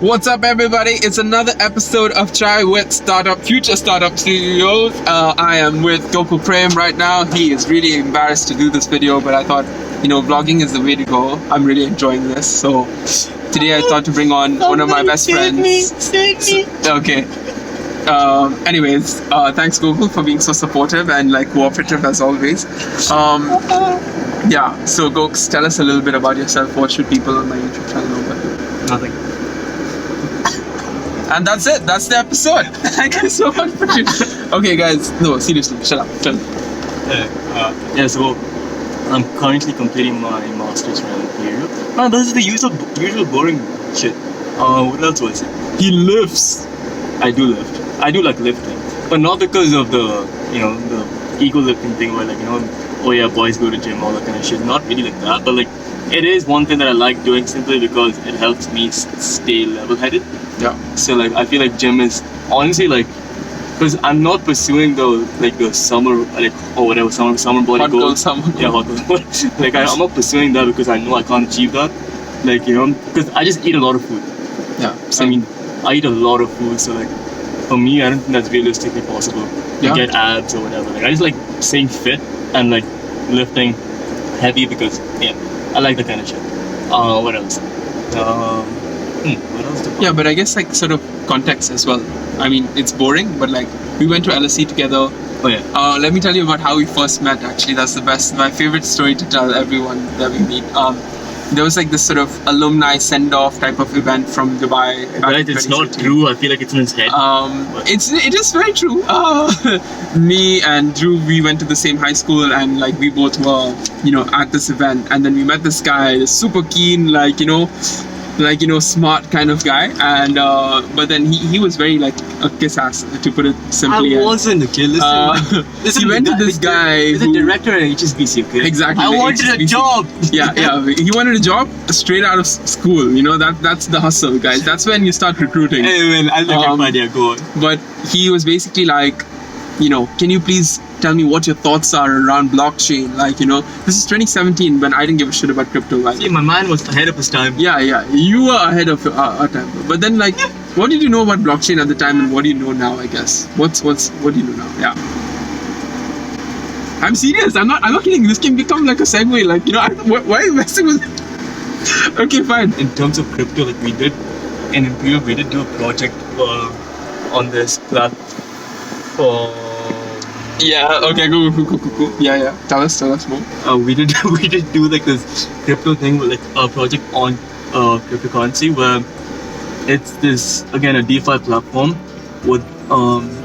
What's up, everybody? It's another episode of Chai with Future Startup CEOs. I am with Gokul Prem right now. He is really embarrassed to do this video, but I thought, vlogging is the way to go. I'm really enjoying this. So today I thought to bring on one of my best friends. Okay. Anyways, thanks Gokul for being so supportive and cooperative as always. Yeah, so Goks, tell us a little bit about yourself. What should people on my YouTube channel know about you? Nothing. And that's it. That's the episode. Thank you so much for tuning. Okay, guys. No, seriously. Shut up. So I'm currently completing my master's from Imperial. Man, this is the usual boring shit. What else was it? He lifts. I do lift. I do like lifting, but not because of the ego lifting thing where oh yeah, boys go to gym, all that kind of shit. Not really like that, but it is one thing that I like doing simply because it helps me stay level-headed. Yeah. So I feel like gym is honestly because I'm not pursuing the summer or whatever summer body hot goal. Girl summer. Yeah, hot girl. I'm not pursuing that because I know I can't achieve that. Because I just eat a lot of food. Yeah. So, I eat a lot of food, so for me, I don't think that's realistically possible to get abs or whatever. I just like staying fit and lifting heavy because I like that kind of shit. What else? What else? Yeah, but I guess sort of context as well. I mean, it's boring, but we went to LSE together. Oh yeah. Let me tell you about how we first met. Actually, that's the best. My favorite story to tell everyone that we meet. There was this sort of alumni send-off type of event from Dubai. Right, it's not true. I feel like it's in his head. It is very true. Me and Drew, we went to the same high school, and we both were, at this event. And then we met this guy, super keen, smart kind of guy. And but then he was very a kiss ass, to put it simply. I wasn't. Okay, listen. He went to this guy. He's a director at HSBC. Okay. Exactly. I wanted a job. Yeah. He wanted a job straight out of school. That's the hustle, guys. That's when you start recruiting. Anyway, I'll take your idea. Go on. But he was basically can you please tell me what your thoughts are around blockchain? This is 2017 when I didn't give a shit about crypto. See, my man was ahead of his time. Yeah. You were ahead of our time. But then what did you know about blockchain at the time, and what do you know now? I guess. What do you know now? Yeah. I'm serious. I'm not kidding. This can become a segue. Why are you messing with it? Okay, fine. In terms of crypto, we did in Imperial, we did do a project on this platform. Yeah. Okay. Go. Yeah. Tell us more. We did do this crypto thing with a project on cryptocurrency where it's this again a DeFi platform with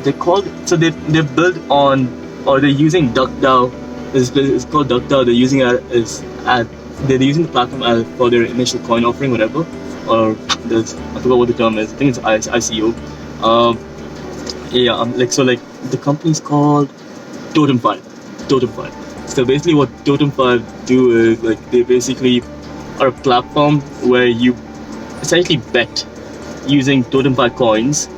they're built on or they're using DuckDAO. It's called DuckDAO. They're using they're using the platform for their initial coin offering, whatever. Or I forgot what the term is. I think it's ICO. The company's called Totem5. So basically what Totem5 do is they basically are a platform where you essentially bet using Totem5 coins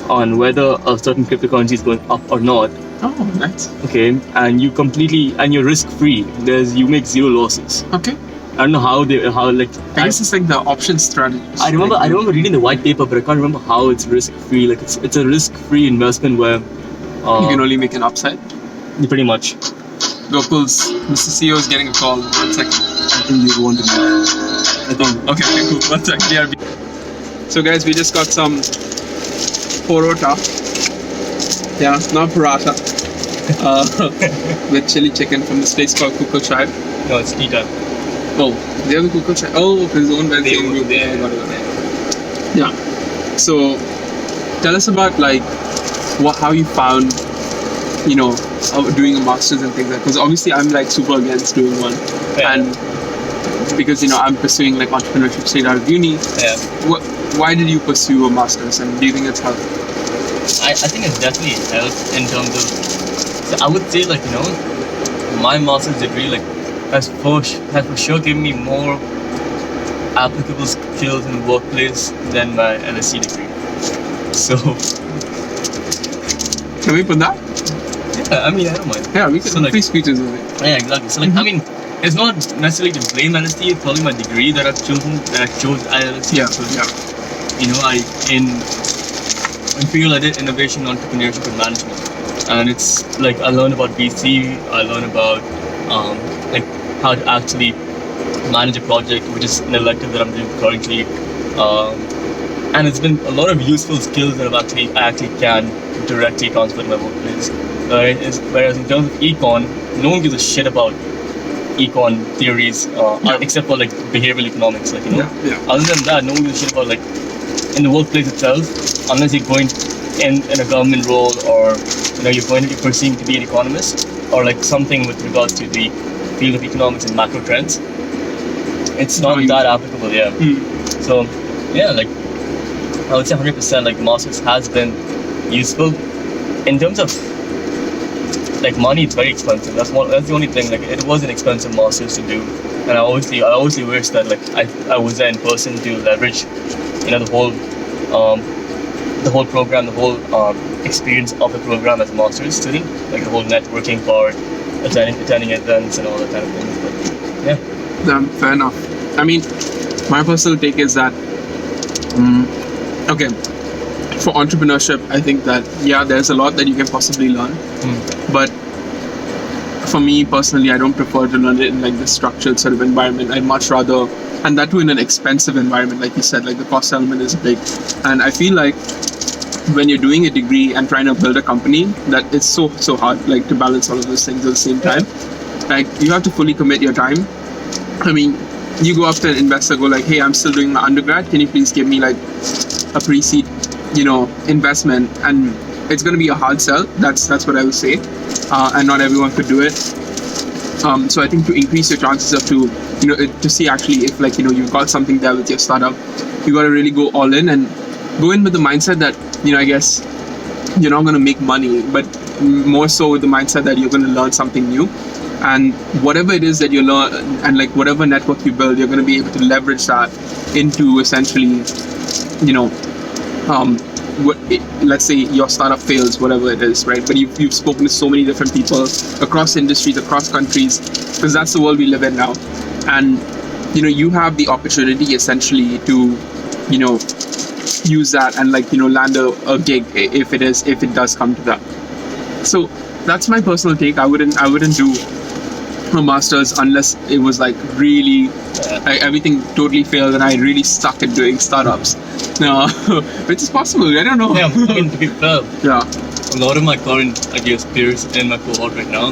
on whether a certain cryptocurrency is going up or not. Oh, nice. Okay, and you're risk free. You make zero losses. Okay. I don't know how I guess it's the option strategy. I remember reading the white paper, but I can't remember how it's risk free. It's a risk free investment where you can only make an upside. Pretty much. Gokul's Mr. CEO is getting a call. 1 second. I think you want to know. Okay, cool. 1 second. Yeah. So guys, we just got some porota. Yeah, not paratha. With chili chicken from this place called Gokul Tribe. No, it's tea time. Oh, the other Gokul Tribe. Oh, it's owned by the same group. Yeah. So, tell us about how you found, doing a master's and things like that. Because obviously I'm super against doing one, and because I'm pursuing entrepreneurship straight out of uni. Yeah. Why did you pursue a master's, and do you think it's helped? I think it's definitely helped in terms of. So I would say my master's degree has for sure given me more applicable skills in the workplace than my LSE degree. So. Can we put that? Yeah, I don't mind. Yeah, we can free speeches with it. Yeah, exactly. So it's not necessarily to blame LSE, it's probably my degree that I chose at LSE. Yeah. I in Imperial I did innovation, entrepreneurship, and management, and it's like I learned about VC. I learned about like how to actually manage a project, which is an elective that I'm doing currently. And it's been a lot of useful skills that I actually can directly transfer to my workplace. Whereas in terms of econ, no one gives a shit about econ theories, except for like behavioral economics. Other than that, no one gives a shit about like in the workplace itself, unless you're going in a government role, or you're going to be pursuing to be an economist, or like something with regards to the field of economics and macro trends. It's not that applicable, So like I would say 100% like the masters has been useful. In terms of like money, it's very expensive. That's the only thing. Like it was an expensive masters to do, and I obviously wish that like I was there in person to leverage the whole program, the whole experience of the program as a master's student, like the whole networking part, attending events and all that kind of things. But fair enough. I mean, my personal take is that okay, for entrepreneurship, I think that there's a lot that you can possibly learn, but for me personally, I don't prefer to learn it in like the structured sort of environment. I'd much rather, and that too in an expensive environment, like you said, like the cost element is big, and I feel like when you're doing a degree and trying to build a company, that it's so hard, like to balance all of those things at the same time. Like you have to fully commit your time. I mean, you go up to an investor, go like, hey, I'm still doing my undergrad, can you please give me like a pre-seed investment? And it's going to be a hard sell. That's what I would say, and not everyone could do it. So I think to increase your chances of to see actually if like you've got something there with your startup, you got to really go all in and go in with the mindset that I guess you're not going to make money, but more so with the mindset that you're going to learn something new, and whatever it is that you learn and like whatever network you build, you're going to be able to leverage that into essentially let's say your startup fails, whatever it is, right? But you've spoken to so many different people across industries, across countries, because that's the world we live in now. And you have the opportunity essentially to use that and like land a gig if it does come to that. So that's my personal take. I wouldn't do a master's unless it was like really everything totally failed and I really stuck at doing startups. No, which is possible. I don't know. Yeah, I mean, to be fair, a lot of my current peers in my cohort right now,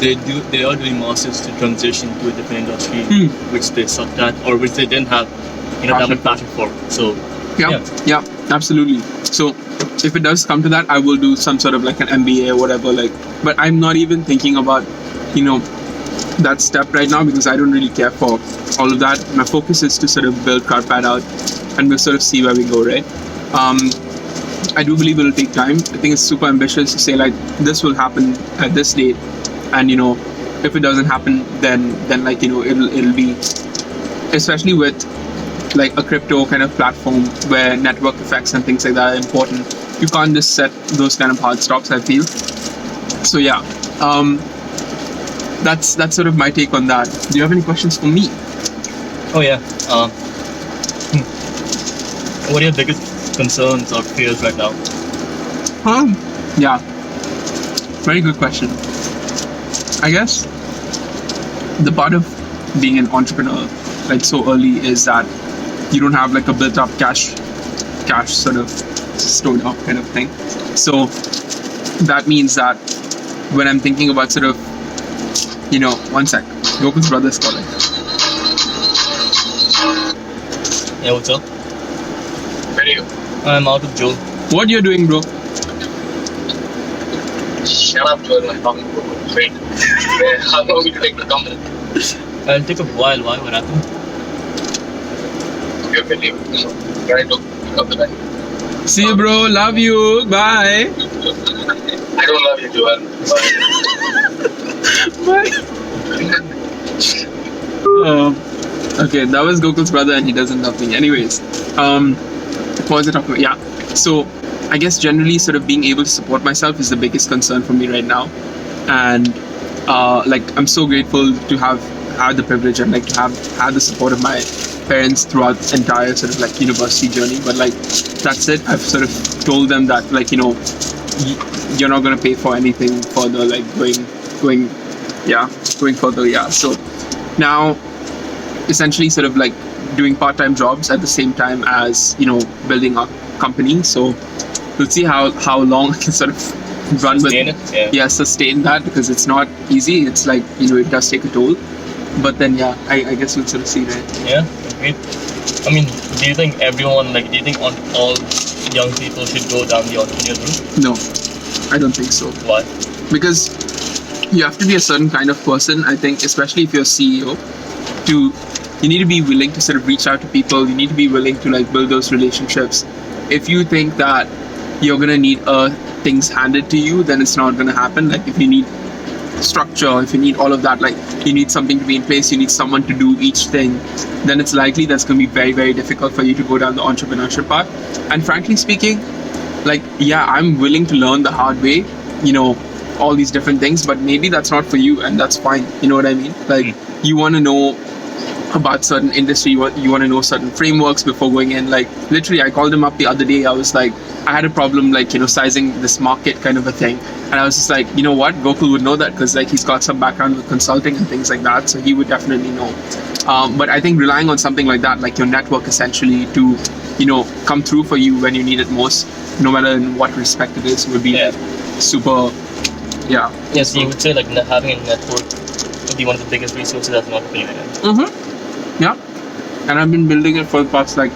they are doing masters to transition to a different industry, which they sucked at or which they didn't have that much passion for. So yeah, absolutely. So if it does come to that, I will do some sort of like an MBA or whatever. Like, but I'm not even thinking about that step right now because I don't really care for all of that. My focus is to sort of build Carpad out, and we'll sort of see where we go, right? I do believe it'll take time. I think it's super ambitious to say like this will happen at this date, and if it doesn't happen, then like it'll be, especially with like a crypto kind of platform where network effects and things like that are important. You can't just set those kind of hard stops, I feel. So yeah, that's sort of my take on that. Do you have any questions for me? Oh yeah. What are your biggest concerns or fears right now? Yeah, very good question. I guess the part of being an entrepreneur like so early is that you don't have like a built up cash sort of stored up kind of thing. So that means that when I'm thinking about sort of one sec, Gokul's brother's calling. Yeah, what's up? Where are you? I'm out with Joel. What you're doing, bro? Shut up, Joel. I'm talking to you. Wait. How long will you take to come? I'll take a while. Why? What happened? Okay, leave. Try to pick up the line. See you, bro. Love you. Bye. I don't love you, Joel. Bye. Okay, that was Gokul's brother and he doesn't love me. Anyways, what was I talking about? Yeah, so I guess generally sort of being able to support myself is the biggest concern for me right now. And like I'm so grateful to have had the privilege and like to have had the support of my parents throughout the entire sort of like university journey. But like that's it. I've sort of told them that like you're not going to pay for anything further, like going further. Yeah. So now essentially sort of like doing part-time jobs at the same time as building a company. So we'll see how long I can sort of run Sustain with it, sustain that, because it's not easy. It's like it does take a toll, but then I guess we'll sort of see, right? Yeah, great. I mean, do you think all young people should go down the entrepreneurial route? No, I don't think so. Why? Because you have to be a certain kind of person, I think, especially if you're a CEO. You need to be willing to sort of reach out to people. You need to be willing to like build those relationships. If you think that you're gonna need things handed to you, then it's not gonna happen. Like if you need structure, if you need all of that, like you need something to be in place, you need someone to do each thing, then it's likely that's gonna be very, very difficult for you to go down the entrepreneurship path. And frankly speaking, like I'm willing to learn the hard way, all these different things, but maybe that's not for you, and that's fine. You know what I mean? Like you want to know about certain industry, you want to know certain frameworks before going in. Like literally I called him up the other day. I was like, I had a problem like sizing this market kind of a thing, and I was just like, you know what, Gokul would know that, because like he's got some background with consulting and things like that, so he would definitely know. But I think relying on something like that, like your network essentially, to come through for you when you need it most, no matter in what respect it is, would be super. Yes, you would say like having a network would be one of the biggest resources as an entrepreneur. Yeah, and I've been building it for the past like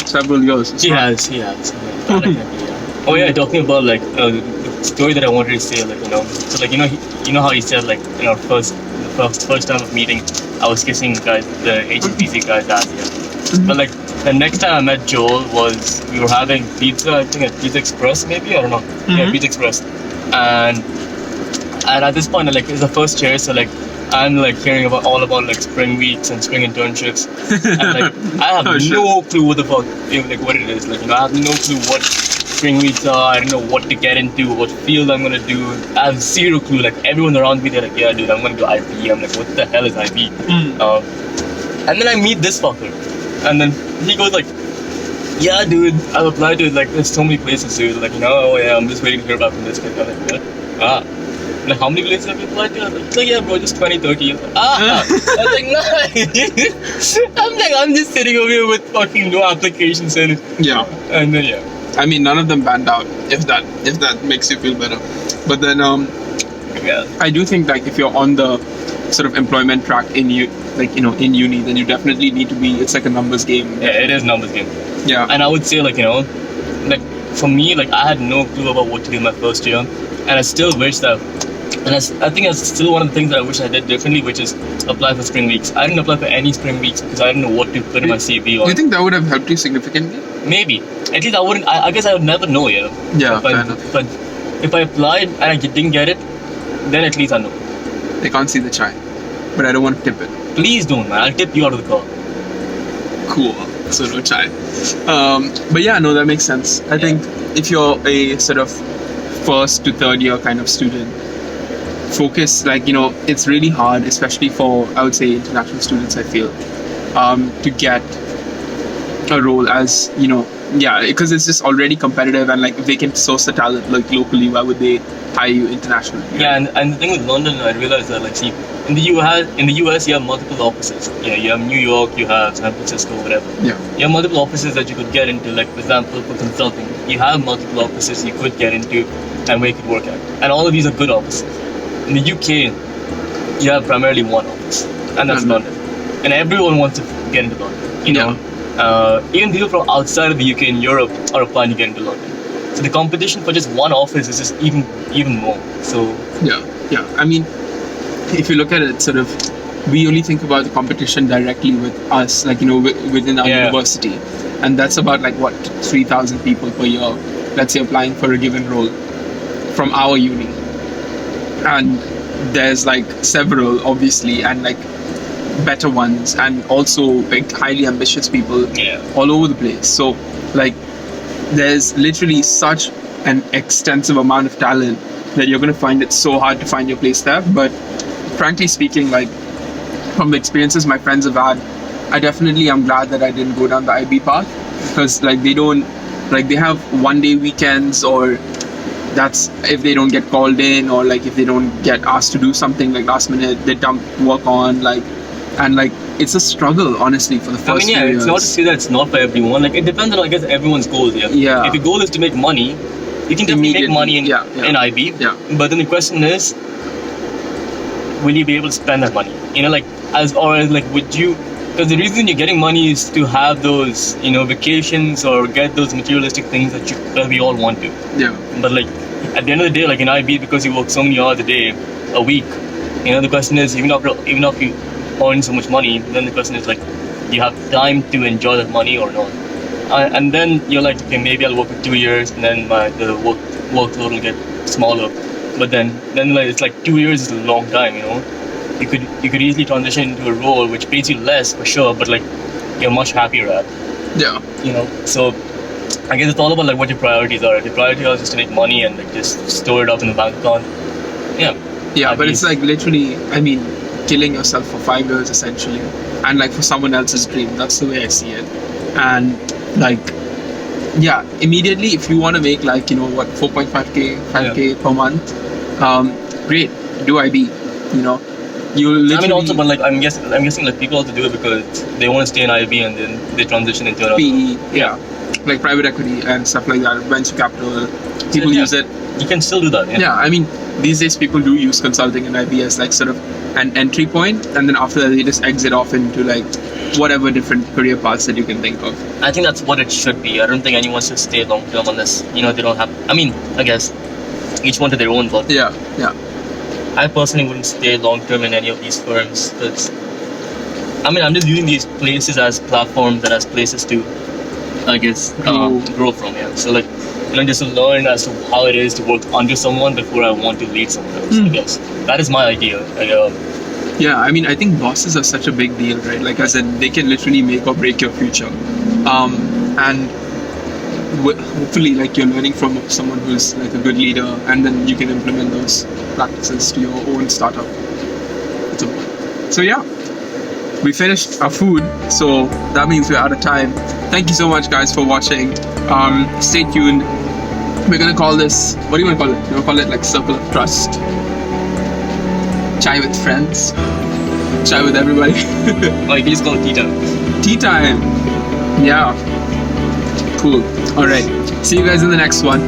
several years. He has. Oh yeah, talking about like the story that I wanted to say, like so like how he said like in our first time of meeting, I was kissing guys, the HSBC guys ass. But like the next time I met Joel was we were having pizza, I think at Pizza Express maybe, I don't know. Yeah, Pizza Express, and at this point like it's the first chair, so like I'm like hearing all about like spring weeks and spring internships, and like I have no clue what the fuck what it is. Like I have no clue what spring weeks are. I don't know what to get into, what field I'm gonna do. I have zero clue. Like everyone around me, they're like, yeah, dude, I'm gonna do IB. I'm like, what the hell is IB? And then I meet this fucker, and then he goes like, yeah, dude, I've applied to like there's so many places, dude. Like oh yeah, I'm just waiting to hear back from this guy. I'm like, what? Like, how many places have you applied to? I was like, yeah, bro, just 20, 30. I was like, nice. I'm just sitting over here with fucking no applications in it. Yeah. And then, I mean, none of them banned out, if that makes you feel better. But then, I do think, like, if you're on the sort of employment track in uni, then you definitely need to be, it's like a numbers game. Yeah, it is numbers game. Yeah. And I would say, like, like, for me, like, I had no clue about what to do in my first year. And I still wish that, and I think that's still one of the things that I wish I did differently, which is apply for spring weeks. I didn't apply for any spring weeks because I didn't know what to put in my CV. Do you think that would have helped you significantly? Maybe. At least I wouldn't. I guess I would never know. Yeah. Fair enough. But if I applied and I didn't get it, then at least I know. They can't see the chai, but I don't want to tip it. Please don't, man. I'll tip you out of the car. Cool. So no chai. But yeah, no, that makes sense. I think if you're a sort of first to third year kind of student, focus, like it's really hard, especially for, I would say, international students, I feel, to get a role as because it's just already competitive, and like if they can source the talent like locally, why would they hire you internationally? And the thing with London, I realized that like, see, in the US you have multiple offices. You have New York, you have San Francisco, whatever. You have multiple offices that you could get into. Like, for example, for consulting, you have multiple offices you could get into and make it work out, and all of these are good offices. In the UK, you have primarily one office, and that's London, and everyone wants to get into London. Even people from outside of the UK and Europe are applying to get into London. So the competition for just one office is just even more. So I mean, if you look at it, sort of, we only think about the competition directly with us, like within our university, and that's about like what 3,000 people per year, let's say, applying for a given role from our uni. And there's like several, obviously, and like better ones, and also like highly ambitious people all over the place. So like there's literally such an extensive amount of talent that you're going to find it so hard to find your place there. But frankly speaking, like from the experiences my friends have had, I definitely am glad that I didn't go down the IB path, because like they have 1 day weekends, or that's if they don't get called in, or like if they don't get asked to do something like last minute, they dump work on, like, and like it's a struggle honestly for the first few years. It's not to say that it's not for everyone. Like, it depends on, I guess, everyone's goals. Yeah. If your goal is to make money, you can definitely make money in IB. Yeah. But then the question is, will you be able to spend that money? You know, like, would you? Because the reason you're getting money is to have those, vacations, or get those materialistic things that we all want to. Yeah. But like, at the end of the day, like in IB, because you work so many hours a day, a week, the question is, even if you earn so much money, then the question is like, do you have time to enjoy that money or not? And then you're like, okay, maybe I'll work for 2 years, and then the workload will get smaller. But then like, it's like 2 years is a long time, You could easily transition into a role which pays you less for sure, but like you're much happier at. Yeah. So I guess it's all about like what your priorities are. If your priority is just to make money and like just store it up in the bank account, yeah. But it's like literally, killing yourself for 5 years essentially, and like for someone else's dream. That's the way I see it. And like, immediately if you want to make like 4.5k, 5k per month, great, do IB. You literally. Also, but like I'm guessing like people also do it because they want to stay in IB and then they transition into another. PE, like private equity and stuff like that, venture capital. People use it. You can still do that. Yeah, these days people do use consulting and IB as like sort of an entry point, and then after that they just exit off into like whatever different career paths that you can think of. I think that's what it should be. I don't think anyone should stay long term unless they don't have. I guess each one to their own, but yeah. I personally wouldn't stay long term in any of these firms because I'm just using these places as platforms and as places to, I guess, grow from. So like, just to learn as to how it is to work under someone before I want to lead someone else. I guess that is my idea. I think bosses are such a big deal, right? Like, as in, they can literally make or break your future. And hopefully, like, you're learning from someone who's like a good leader, and then you can implement those practices to your own startup. So yeah, we finished our food, so that means we're out of time. Thank you so much, guys, for watching. Stay tuned. We're gonna call this, what do you want to call it? You want to call it like Circle of Trust? Chai with friends? Chai with everybody? Or you can just call it tea time. Tea time! Yeah. Cool. Alright. See you guys in the next one.